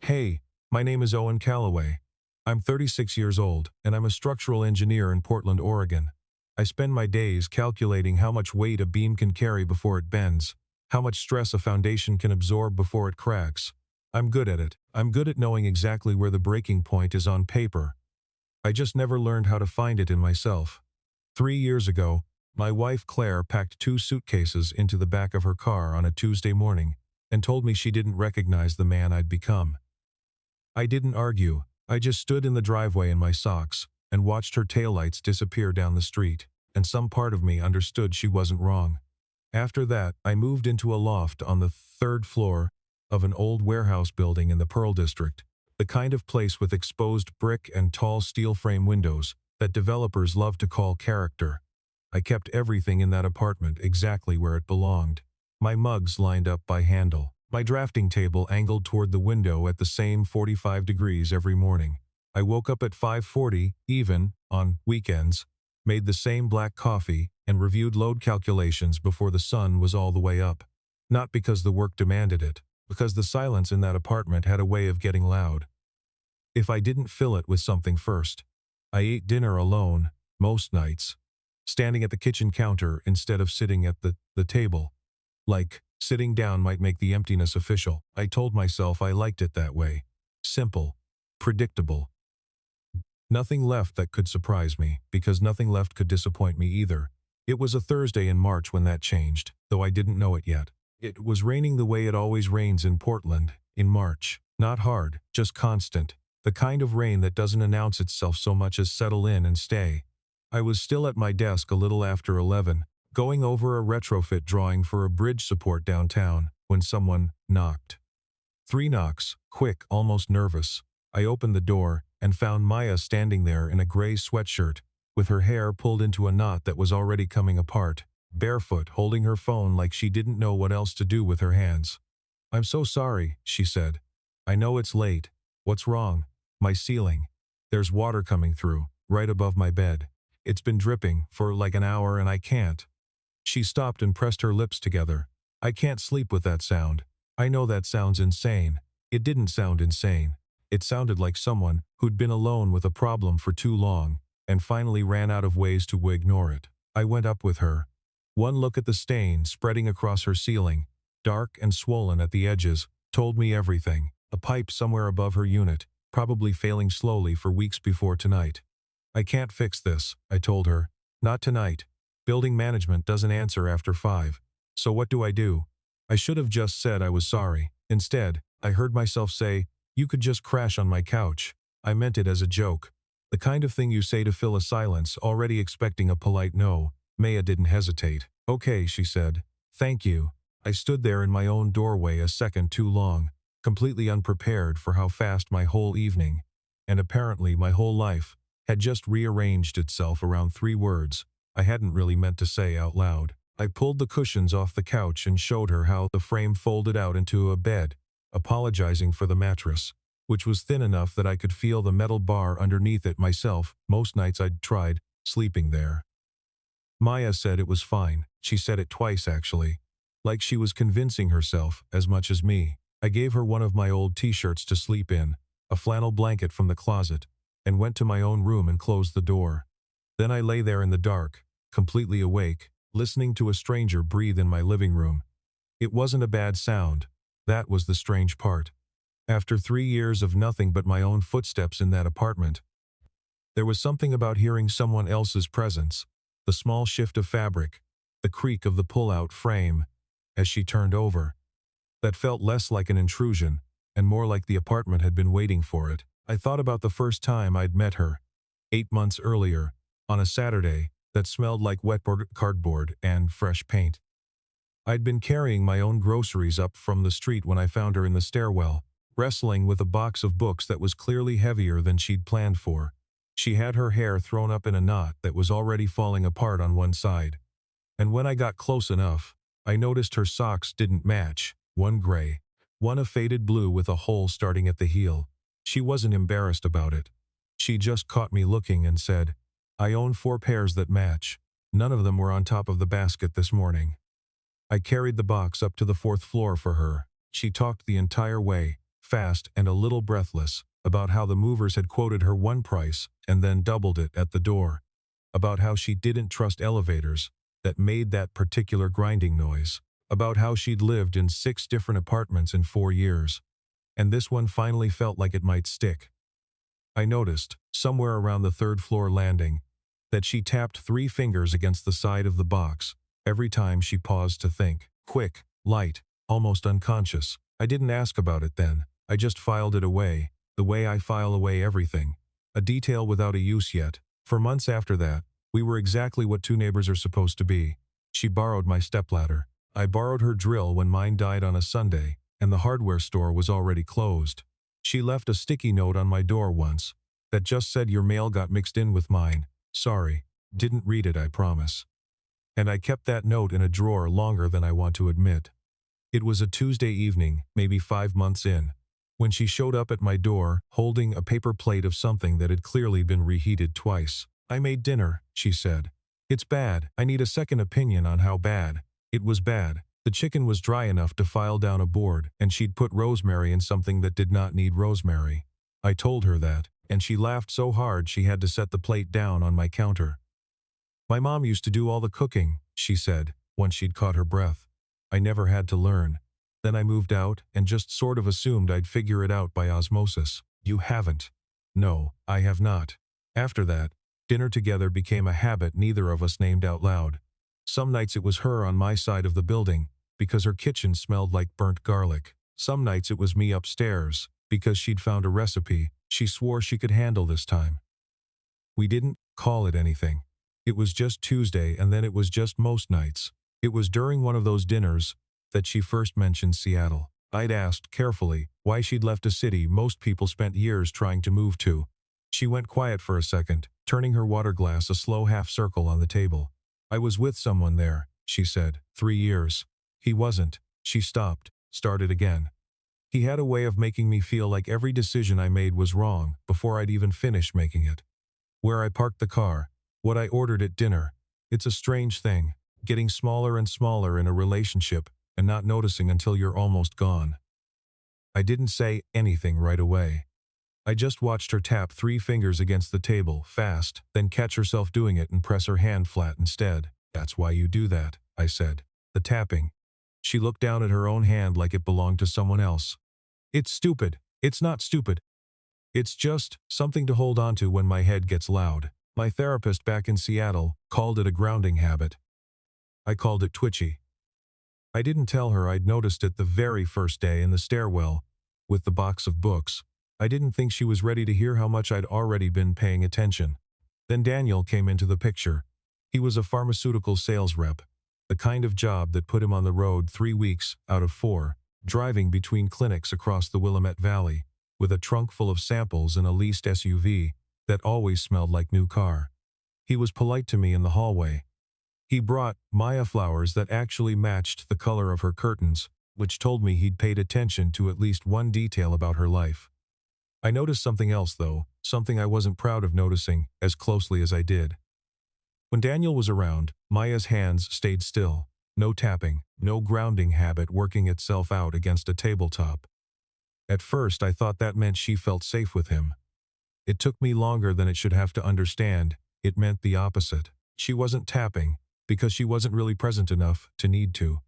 Hey, my name is Owen Calloway. I'm 36 years old, and I'm a structural engineer in Portland, Oregon. I spend my days calculating how much weight a beam can carry before it bends, how much stress a foundation can absorb before it cracks. I'm good at it. I'm good at knowing exactly where the breaking point is on paper. I just never learned how to find it in myself. 3 years ago, my wife Claire packed 2 suitcases into the back of her car on a Tuesday morning and told me she didn't recognize the man I'd become. I didn't argue. I just stood in the driveway in my socks and watched her taillights disappear down the street, and some part of me understood she wasn't wrong. After that, I moved into a loft on the third floor of an old warehouse building in the Pearl District, the kind of place with exposed brick and tall steel frame windows that developers love to call character. I kept everything in that apartment exactly where it belonged. My mugs lined up by handle. My drafting table angled toward the window at the same 45 degrees every morning. I woke up at 5:40, even, on weekends, made the same black coffee, and reviewed load calculations before the sun was all the way up. Not because the work demanded it, because the silence in that apartment had a way of getting loud. If I didn't fill it with something first. I ate dinner alone, most nights, standing at the kitchen counter instead of sitting at the table. Like, sitting down might make the emptiness official. I told myself I liked it that way. Simple. Predictable. Nothing left that could surprise me, because nothing left could disappoint me either. It was a Thursday in March when that changed, though I didn't know it yet. It was raining the way it always rains in Portland, in March. Not hard, just constant. The kind of rain that doesn't announce itself so much as settle in and stay. I was still at my desk a little after 11, going over a retrofit drawing for a bridge support downtown, when someone knocked. 3 knocks, quick, almost nervous. I opened the door and found Maya standing there in a gray sweatshirt, with her hair pulled into a knot that was already coming apart, barefoot, holding her phone like she didn't know what else to do with her hands. "I'm so sorry," she said. "I know it's late. What's wrong?" "My ceiling. There's water coming through, right above my bed. It's been dripping for like an hour and I can't." She stopped and pressed her lips together. "I can't sleep with that sound. I know that sounds insane." It didn't sound insane. It sounded like someone who'd been alone with a problem for too long and finally ran out of ways to ignore it. I went up with her. One look at the stain spreading across her ceiling, dark and swollen at the edges, told me everything. A pipe somewhere above her unit, probably failing slowly for weeks before tonight. "I can't fix this," I told her. "Not tonight. Building management doesn't answer after 5. So what do I do?" I should have just said I was sorry. Instead, I heard myself say, "You could just crash on my couch." I meant it as a joke. The kind of thing you say to fill a silence, already expecting a polite no. Maya didn't hesitate. "Okay," she said. "Thank you." I stood there in my own doorway a second too long, completely unprepared for how fast my whole evening, and apparently my whole life, had just rearranged itself around 3 words I hadn't really meant to say out loud. I pulled the cushions off the couch and showed her how the frame folded out into a bed, apologizing for the mattress, which was thin enough that I could feel the metal bar underneath it myself most nights I'd tried sleeping there. Maya said it was fine. She said it twice actually, like she was convincing herself as much as me. I gave her one of my old t-shirts to sleep in, a flannel blanket from the closet, and went to my own room and closed the door. Then I lay there in the dark, completely awake, listening to a stranger breathe in my living room. It wasn't a bad sound. That was the strange part. After 3 years of nothing but my own footsteps in that apartment, there was something about hearing someone else's presence, the small shift of fabric, the creak of the pull-out frame as she turned over, that felt less like an intrusion and more like the apartment had been waiting for it. I thought about the first time I'd met her, 8 months earlier, on a Saturday that smelled like wet cardboard and fresh paint. I'd been carrying my own groceries up from the street when I found her in the stairwell, wrestling with a box of books that was clearly heavier than she'd planned for. She had her hair thrown up in a knot that was already falling apart on one side. And when I got close enough, I noticed her socks didn't match, one gray, one a faded blue with a hole starting at the heel. She wasn't embarrassed about it. She just caught me looking and said, "I own 4 pairs that match. None of them were on top of the basket this morning." I carried the box up to the 4th floor for her. She talked the entire way, fast and a little breathless, about how the movers had quoted her one price and then doubled it at the door, about how she didn't trust elevators that made that particular grinding noise, about how she'd lived in 6 different apartments in 4 years, and this one finally felt like it might stick. I noticed, somewhere around the 3rd floor landing, that she tapped 3 fingers against the side of the box every time she paused to think. Quick, light, almost unconscious. I didn't ask about it then. I just filed it away, the way I file away everything. A detail without a use yet. For months after that, we were exactly what 2 neighbors are supposed to be. She borrowed my stepladder. I borrowed her drill when mine died on a Sunday, and the hardware store was already closed. She left a sticky note on my door once that just said your mail got mixed in with mine. Sorry. Didn't read it, I promise. And I kept that note in a drawer longer than I want to admit. It was a Tuesday evening, maybe 5 months in, when she showed up at my door, holding a paper plate of something that had clearly been reheated twice. I made dinner, she said. It's bad. I need a second opinion on how bad. It was bad. The chicken was dry enough to file down a board, and she'd put rosemary in something that did not need rosemary. I told her that, and she laughed so hard she had to set the plate down on my counter. My mom used to do all the cooking, she said, once she'd caught her breath. I never had to learn. Then I moved out and just sort of assumed I'd figure it out by osmosis. You haven't. No, I have not. After that, dinner together became a habit neither of us named out loud. Some nights it was her on my side of the building, because her kitchen smelled like burnt garlic. Some nights it was me upstairs, because she'd found a recipe she swore she could handle this time. We didn't call it anything. It was just Tuesday, and then it was just most nights. It was during one of those dinners that she first mentioned Seattle. I'd asked carefully why she'd left a city most people spent years trying to move to. She went quiet for a second, turning her water glass a slow half-circle on the table. I was with someone there, she said. 3 years. He wasn't. She stopped, started again. He had a way of making me feel like every decision I made was wrong before I'd even finished making it. Where I parked the car, what I ordered at dinner. It's a strange thing, getting smaller and smaller in a relationship and not noticing until you're almost gone. I didn't say anything right away. I just watched her tap 3 fingers against the table, fast, then catch herself doing it and press her hand flat instead. That's why you do that, I said. The tapping. She looked down at her own hand like it belonged to someone else. It's stupid. It's not stupid. It's just something to hold on to when my head gets loud. My therapist back in Seattle called it a grounding habit. I called it twitchy. I didn't tell her I'd noticed it the very first day in the stairwell with the box of books. I didn't think she was ready to hear how much I'd already been paying attention. Then Daniel came into the picture. He was a pharmaceutical sales rep, the kind of job that put him on the road 3 weeks out of 4, driving between clinics across the Willamette Valley, with a trunk full of samples and a leased SUV that always smelled like new car. He was polite to me in the hallway. He brought Maya flowers that actually matched the color of her curtains, which told me he'd paid attention to at least one detail about her life. I noticed something else, though, something I wasn't proud of noticing as closely as I did. When Daniel was around, Maya's hands stayed still. No tapping, no grounding habit working itself out against a tabletop. At first, I thought that meant she felt safe with him. It took me longer than it should have to understand. It meant the opposite. She wasn't tapping, because she wasn't really present enough to need to.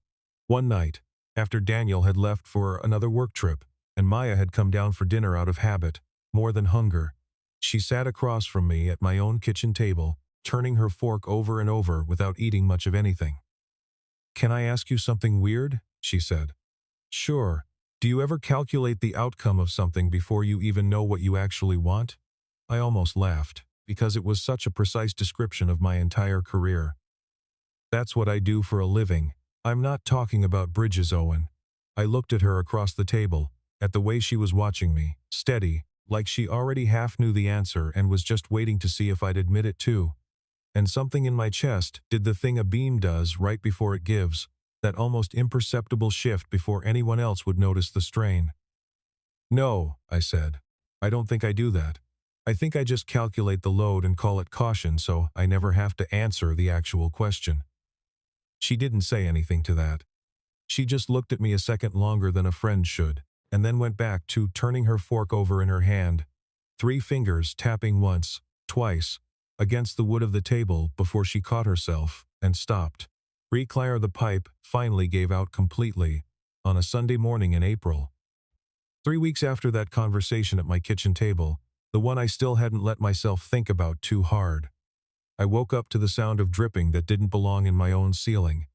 One night, after Daniel had left for another work trip, and Maya had come down for dinner out of habit, more than hunger, she sat across from me at my own kitchen table, turning her fork over and over without eating much of anything. "Can I ask you something weird?" she said. "Sure. Do you ever calculate the outcome of something before you even know what you actually want?" I almost laughed, because it was such a precise description of my entire career. "That's what I do for a living. I'm not talking about bridges, Owen." I looked at her across the table, at the way she was watching me, steady, like she already half knew the answer and was just waiting to see if I'd admit it too. And something in my chest did the thing a beam does right before it gives, that almost imperceptible shift before anyone else would notice the strain. "No," I said. "I don't think I do that. I think I just calculate the load and call it caution so I never have to answer the actual question." She didn't say anything to that. She just looked at me a second longer than a friend should. and then went back to turning her fork over in her hand, 3 fingers tapping once, twice, against the wood of the table before she caught herself and stopped. Reclire the pipe finally gave out completely on a Sunday morning in April. 3 weeks after that conversation at my kitchen table, the one I still hadn't let myself think about too hard, I woke up to the sound of dripping that didn't belong in my own ceiling.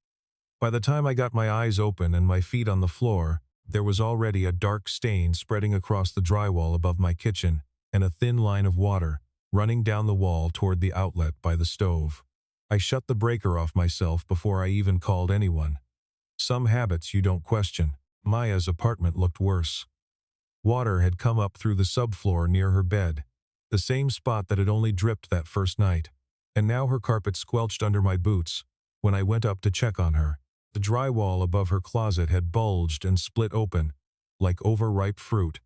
By the time I got my eyes open and my feet on the floor, there was already a dark stain spreading across the drywall above my kitchen and a thin line of water running down the wall toward the outlet by the stove. I shut the breaker off myself before I even called anyone. Some habits you don't question. Maya's apartment looked worse. Water had come up through the subfloor near her bed, the same spot that had only dripped that first night, and now her carpet squelched under my boots when I went up to check on her. The drywall above her closet had bulged and split open, like overripe fruit,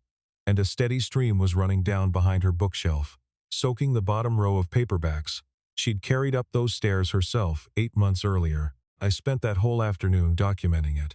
and a steady stream was running down behind her bookshelf, soaking the bottom row of paperbacks. She'd carried up those stairs herself 8 months earlier. I spent that whole afternoon documenting it.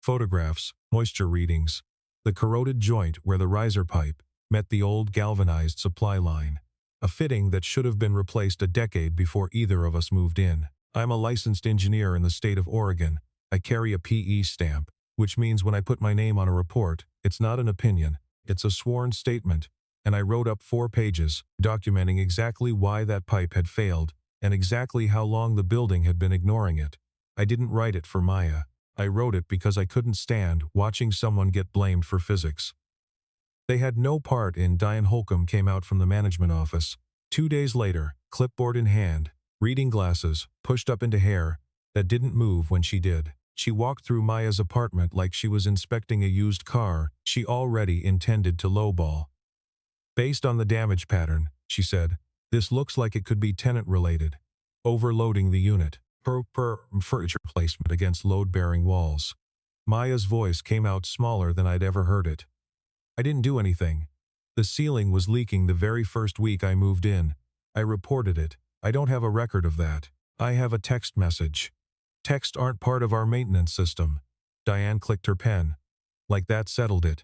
Photographs, moisture readings, the corroded joint where the riser pipe met the old galvanized supply line, a fitting that should have been replaced a decade before either of us moved in. I'm a licensed engineer in the state of Oregon. I carry a PE stamp, which means when I put my name on a report, it's not an opinion, it's a sworn statement, and I wrote up 4 pages, documenting exactly why that pipe had failed, and exactly how long the building had been ignoring it. I didn't write it for Maya. I wrote it because I couldn't stand watching someone get blamed for physics. They had no part in. Diane Holcomb came out from the management office 2 days later, clipboard in hand, reading glasses, pushed up into hair that didn't move when she did. She walked through Maya's apartment like she was inspecting a used car she already intended to lowball. Based on the damage pattern, she said, this looks like it could be tenant-related. Overloading the unit. Furniture placement against load-bearing walls. Maya's voice came out smaller than I'd ever heard it. I didn't do anything. The ceiling was leaking the very first week I moved in. I reported it. I don't have a record of that. I have a text message. Texts aren't part of our maintenance system. Diane clicked her pen. Like that settled it.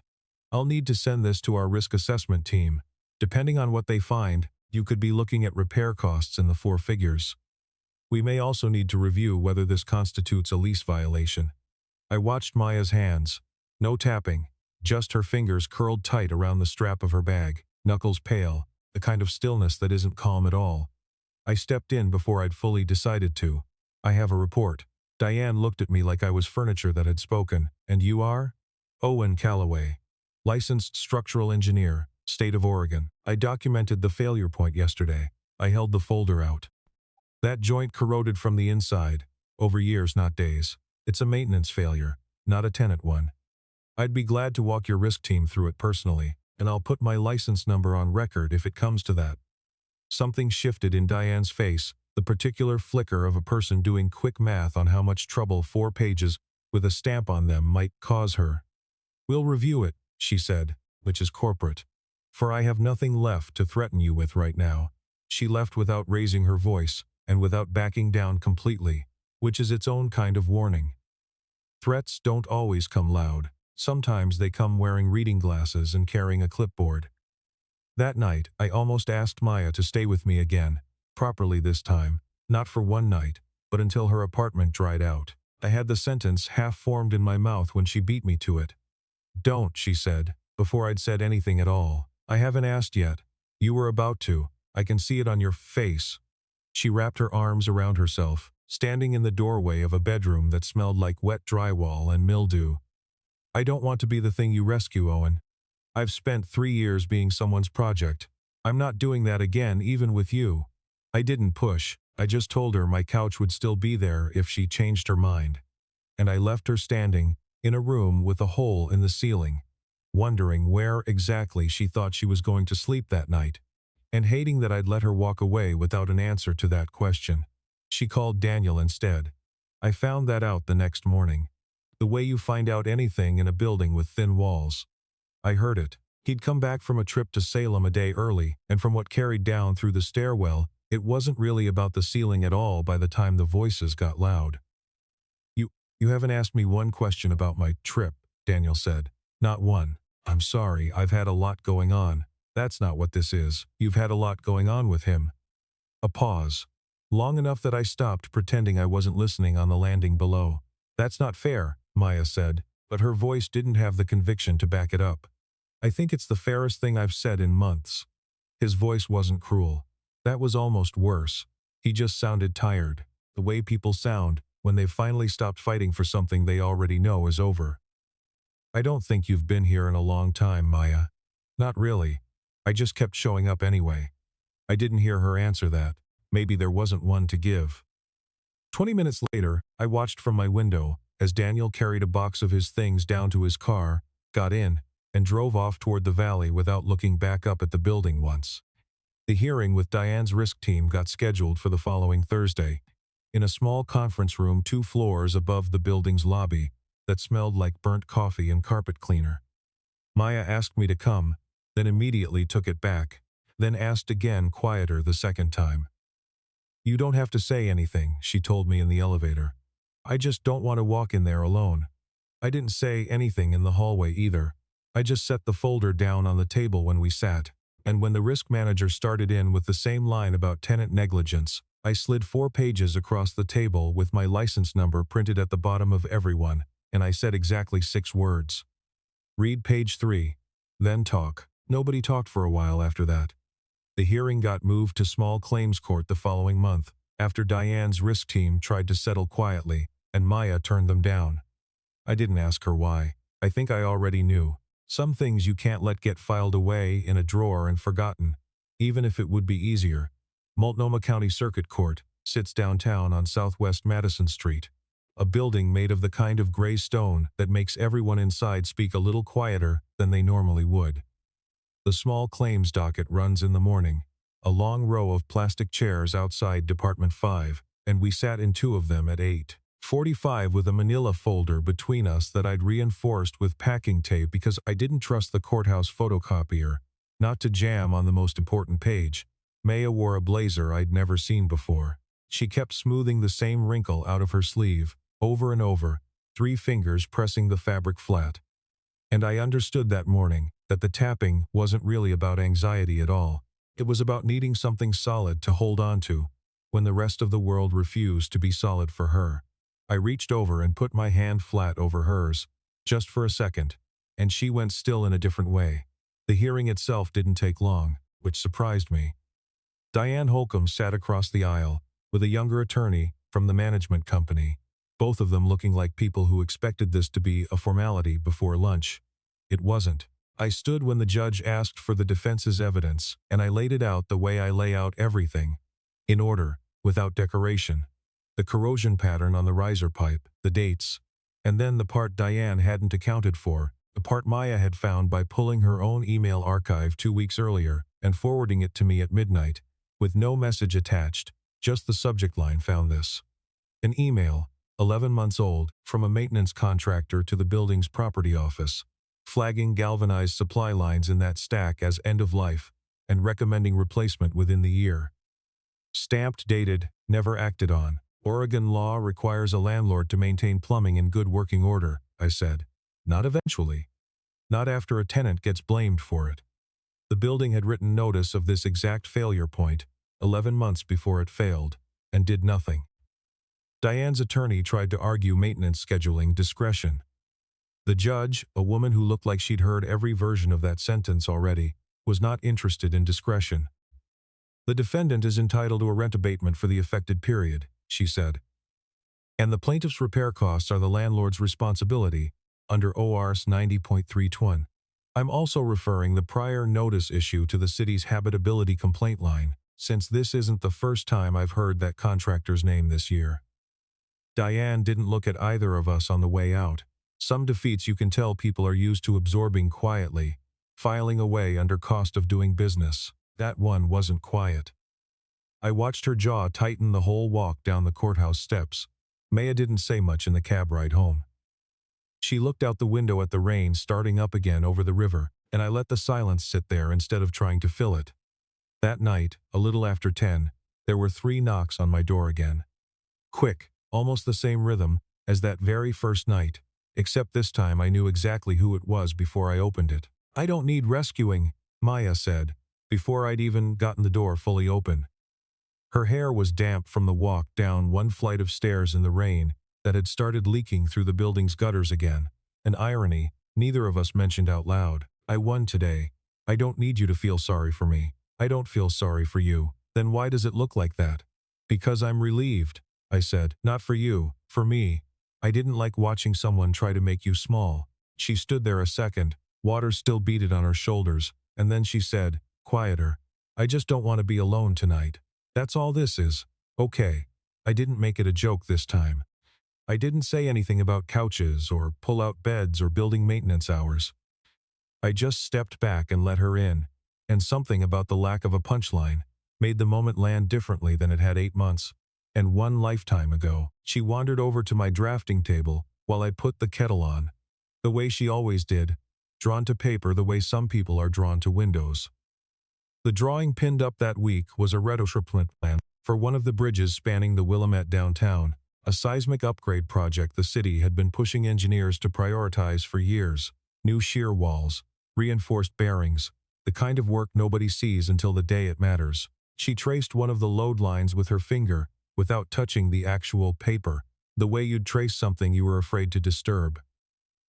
I'll need to send this to our risk assessment team. Depending on what they find, you could be looking at repair costs in the 4 figures. We may also need to review whether this constitutes a lease violation. I watched Maya's hands. No tapping, just her fingers curled tight around the strap of her bag, knuckles pale, the kind of stillness that isn't calm at all. I stepped in before I'd fully decided to. I have a report. Diane looked at me like I was furniture that had spoken. And you are? Owen Calloway. Licensed structural engineer, state of Oregon. I documented the failure point yesterday. I held the folder out. That joint corroded from the inside, over years not days. It's a maintenance failure, not a tenant one. I'd be glad to walk your risk team through it personally, and I'll put my license number on record if it comes to that. Something shifted in Diane's face, the particular flicker of a person doing quick math on how much trouble 4 pages with a stamp on them might cause her. We'll review it, she said, which is corporate. For I have nothing left to threaten you with right now. She left without raising her voice, and without backing down completely, which is its own kind of warning. Threats don't always come loud. Sometimes they come wearing reading glasses and carrying a clipboard. That night, I almost asked Maya to stay with me again, properly this time, not for one night, but until her apartment dried out. I had the sentence half formed in my mouth when she beat me to it. Don't, she said, before I'd said anything at all. I haven't asked yet. You were about to. I can see it on your face. She wrapped her arms around herself, standing in the doorway of a bedroom that smelled like wet drywall and mildew. I don't want to be the thing you rescue, Owen. I've spent 3 years being someone's project. I'm not doing that again even with you. I didn't push. I just told her my couch would still be there if she changed her mind. And I left her standing in a room with a hole in the ceiling, wondering where exactly she thought she was going to sleep that night, and hating that I'd let her walk away without an answer to that question. She called Daniel instead. I found that out the next morning. The way you find out anything in a building with thin walls. I heard it. He'd come back from a trip to Salem a day early, and from what carried down through the stairwell, it wasn't really about the ceiling at all by the time the voices got loud. You haven't asked me one question about my trip, Daniel said. Not one. I'm sorry, I've had a lot going on. That's not what this is. You've had a lot going on with him. A pause. Long enough that I stopped pretending I wasn't listening on the landing below. That's not fair, Maya said, but her voice didn't have the conviction to back it up. I think it's the fairest thing I've said in months. His voice wasn't cruel. That was almost worse. He just sounded tired, the way people sound when they've finally stopped fighting for something they already know is over. I don't think you've been here in a long time, Maya. Not really. I just kept showing up anyway. I didn't hear her answer that. Maybe there wasn't one to give. 20 minutes later, I watched from my window as Daniel carried a box of his things down to his car, got in, and drove off toward the valley without looking back up at the building once. The hearing with Diane's risk team got scheduled for the following Thursday, in a small conference room 2 floors above the building's lobby that smelled like burnt coffee and carpet cleaner. Maya asked me to come, then immediately took it back, then asked again quieter the second time. You don't have to say anything, she told me in the elevator. I just don't want to walk in there alone. I didn't say anything in the hallway either. I just set the folder down on the table when we sat, and when the risk manager started in with the same line about tenant negligence, I slid 4 pages across the table with my license number printed at the bottom of every one, and I said exactly 6 words. Read page 3. Then talk. Nobody talked for a while after that. The hearing got moved to small claims court the following month, after Diane's risk team tried to settle quietly, and Maya turned them down. I didn't ask her why. I think I already knew. Some things you can't let get filed away in a drawer and forgotten, even if it would be easier. Multnomah County Circuit Court sits downtown on Southwest Madison Street, a building made of the kind of gray stone that makes everyone inside speak a little quieter than they normally would. The small claims docket runs in the morning, a long row of plastic chairs outside Department 5, and we sat in 2 of them at 8:45 with a manila folder between us that I'd reinforced with packing tape because I didn't trust the courthouse photocopier not to jam on the most important page. Maya wore a blazer I'd never seen before. She kept smoothing the same wrinkle out of her sleeve, over and over, 3 fingers pressing the fabric flat. And I understood that morning that the tapping wasn't really about anxiety at all. It was about needing something solid to hold on to when the rest of the world refused to be solid for her. I reached over and put my hand flat over hers, just for a second, and she went still in a different way. The hearing itself didn't take long, which surprised me. Diane Holcomb sat across the aisle, with a younger attorney from the management company, both of them looking like people who expected this to be a formality before lunch. It wasn't. I stood when the judge asked for the defense's evidence, and I laid it out the way I lay out everything. In order, without decoration. The corrosion pattern on the riser pipe, the dates, and then the part Diane hadn't accounted for, the part Maya had found by pulling her own email archive 2 weeks earlier and forwarding it to me at midnight, with no message attached, just the subject line found this. An email, 11 months old, from a maintenance contractor to the building's property office, flagging galvanized supply lines in that stack as end of life, and recommending replacement within the year. Stamped, dated, never acted on. Oregon law requires a landlord to maintain plumbing in good working order, I said. Not eventually. Not after a tenant gets blamed for it. The building had written notice of this exact failure point, 11 months before it failed, and did nothing. Diane's attorney tried to argue maintenance scheduling discretion. The judge, a woman who looked like she'd heard every version of that sentence already, was not interested in discretion. The defendant is entitled to a rent abatement for the affected period, she said. And the plaintiff's repair costs are the landlord's responsibility, under ORS 90.321. I'm also referring the prior notice issue to the city's habitability complaint line, since this isn't the first time I've heard that contractor's name this year. Diane didn't look at either of us on the way out. Some defeats you can tell people are used to absorbing quietly, filing away under cost of doing business. That one wasn't quiet. I watched her jaw tighten the whole walk down the courthouse steps. Maya didn't say much in the cab ride home. She looked out the window at the rain starting up again over the river, and I let the silence sit there instead of trying to fill it. That night, a little after 10, there were 3 knocks on my door again. Quick, almost the same rhythm as that very first night, Except this time I knew exactly who it was before I opened it. "I don't need rescuing," Maya said, before I'd even gotten the door fully open. Her hair was damp from the walk down one flight of stairs in the rain that had started leaking through the building's gutters again. An irony neither of us mentioned out loud. "I won today. I don't need you to feel sorry for me. I don't feel sorry for you." "Then why does it look like that?" "Because I'm relieved," I said. "Not for you, for me. I didn't like watching someone try to make you small." She stood there a second, water still beaded on her shoulders, and then she said, quieter, "I just don't want to be alone tonight. That's all this is." "Okay." I didn't make it a joke this time. I didn't say anything about couches or pull-out beds or building maintenance hours. I just stepped back and let her in, and something about the lack of a punchline made the moment land differently than it had 8 months and 1 lifetime ago. She wandered over to my drafting table while I put the kettle on, the way she always did, drawn to paper the way some people are drawn to windows. The drawing pinned up that week was a retrofit plan for one of the bridges spanning the Willamette downtown, a seismic upgrade project the city had been pushing engineers to prioritize for years. New shear walls, reinforced bearings, the kind of work nobody sees until the day it matters. She traced one of the load lines with her finger, without touching the actual paper, the way you'd trace something you were afraid to disturb.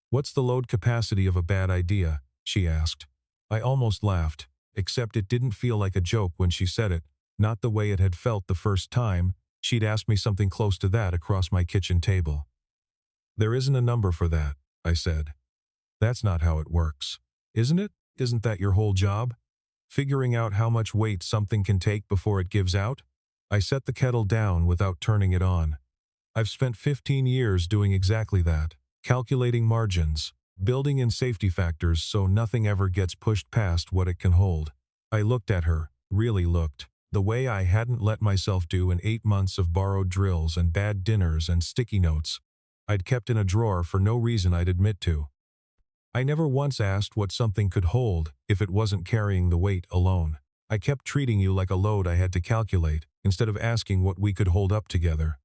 "What's the load capacity of a bad idea?" she asked. I almost laughed, except it didn't feel like a joke when she said it, not the way it had felt the first time she'd asked me something close to that across my kitchen table. "There isn't a number for that," I said. "That's not how it works. Isn't it? Isn't that your whole job? Figuring out how much weight something can take before it gives out?" I set the kettle down without turning it on. I've spent 15 years doing exactly that, calculating margins, building in safety factors so nothing ever gets pushed past what it can hold. I looked at her, really looked, the way I hadn't let myself do in 8 months of borrowed drills and bad dinners and sticky notes I'd kept in a drawer for no reason I'd admit to. I never once asked what something could hold if it wasn't carrying the weight alone. I kept treating you like a load I had to calculate, instead of asking what we could hold up together.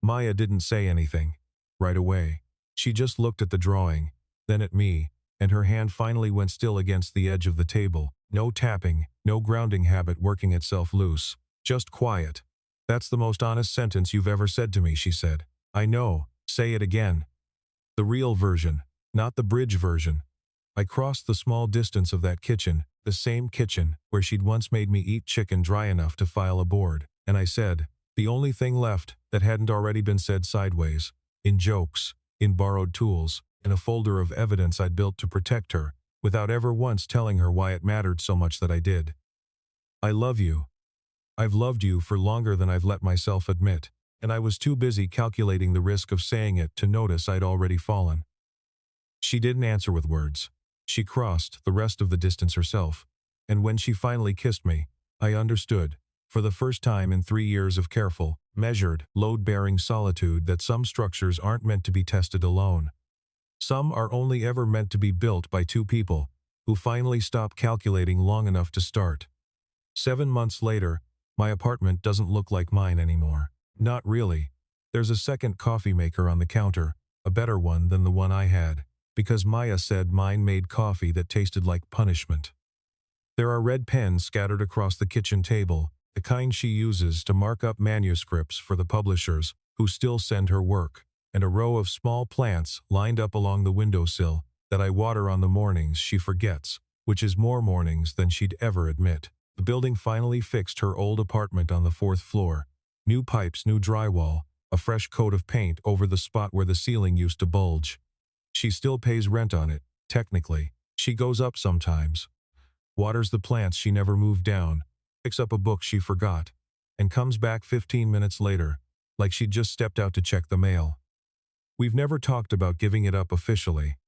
Maya didn't say anything right away. She just looked at the drawing, then at me, and her hand finally went still against the edge of the table. No tapping, no grounding habit working itself loose. Just quiet. "That's the most honest sentence you've ever said to me," she said. "I know. Say it again." "The real version, not the bridge version." I crossed the small distance of that kitchen, the same kitchen where she'd once made me eat chicken dry enough to file a board, and I said, the only thing left that hadn't already been said sideways, in jokes, in borrowed tools, in a folder of evidence I'd built to protect her, without ever once telling her why it mattered so much that I did. "I love you. I've loved you for longer than I've let myself admit," and I was too busy calculating the risk of saying it to notice I'd already fallen. She didn't answer with words. She crossed the rest of the distance herself, and when she finally kissed me, I understood, for the first time in 3 years of careful, measured, load-bearing solitude, that some structures aren't meant to be tested alone. Some are only ever meant to be built by 2 people, who finally stop calculating long enough to start. 7 months later, my apartment doesn't look like mine anymore. Not really. There's a second coffee maker on the counter, a better one than the one I had, because Maya said mine made coffee that tasted like punishment. There are red pens scattered across the kitchen table, the kind she uses to mark up manuscripts for the publishers who still send her work, and a row of small plants lined up along the windowsill that I water on the mornings she forgets, which is more mornings than she'd ever admit. The building finally fixed her old apartment on the 4th floor. New pipes, new drywall, a fresh coat of paint over the spot where the ceiling used to bulge. She still pays rent on it, technically. She goes up sometimes, waters the plants she never moved down, picks up a book she forgot, and comes back 15 minutes later, like she'd just stepped out to check the mail. We've never talked about giving it up officially.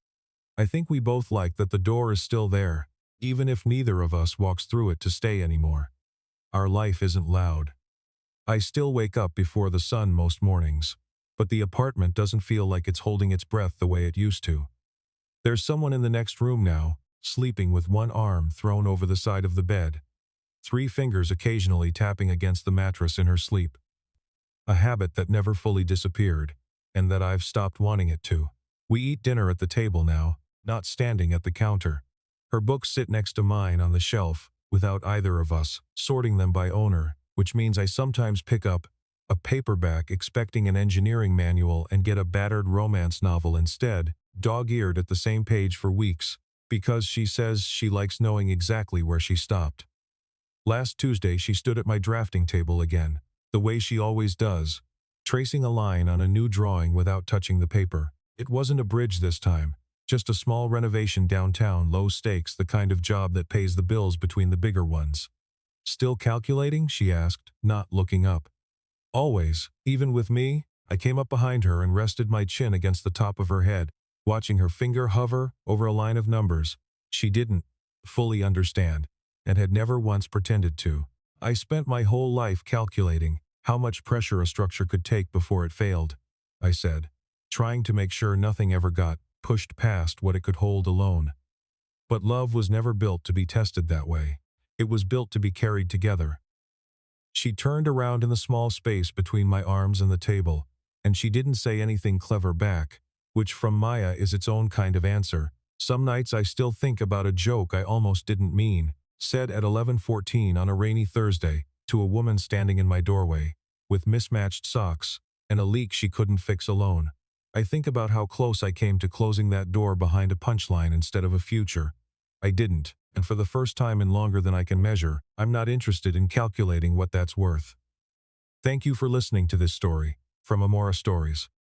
I think we both like that the door is still there, even if neither of us walks through it to stay anymore. Our life isn't loud. I still wake up before the sun most mornings, but the apartment doesn't feel like it's holding its breath the way it used to. There's someone in the next room now, sleeping with one arm thrown over the side of the bed, 3 fingers occasionally tapping against the mattress in her sleep. A habit that never fully disappeared, and that I've stopped wanting it to. We eat dinner at the table now, not standing at the counter. Her books sit next to mine on the shelf, without either of us sorting them by owner, which means I sometimes pick up a paperback expecting an engineering manual and get a battered romance novel instead, dog-eared at the same page for weeks, because she says she likes knowing exactly where she stopped. Last Tuesday she stood at my drafting table again, the way she always does, tracing a line on a new drawing without touching the paper. It wasn't a bridge this time, just a small renovation downtown, low stakes, the kind of job that pays the bills between the bigger ones. "Still calculating?" she asked, not looking up. "Always, even with me." I came up behind her and rested my chin against the top of her head, watching her finger hover over a line of numbers. She didn't fully understand, and had never once pretended to. "I spent my whole life calculating how much pressure a structure could take before it failed," I said, trying to make sure nothing ever got pushed past what it could hold alone. But love was never built to be tested that way. It was built to be carried together. She turned around in the small space between my arms and the table, and she didn't say anything clever back, which from Maya is its own kind of answer. "Some nights I still think about a joke I almost didn't mean," said at 11:14 on a rainy Thursday to a woman standing in my doorway, with mismatched socks and a leak she couldn't fix alone. I think about how close I came to closing that door behind a punchline instead of a future. I didn't, and for the first time in longer than I can measure, I'm not interested in calculating what that's worth. Thank you for listening to this story from Amora Stories.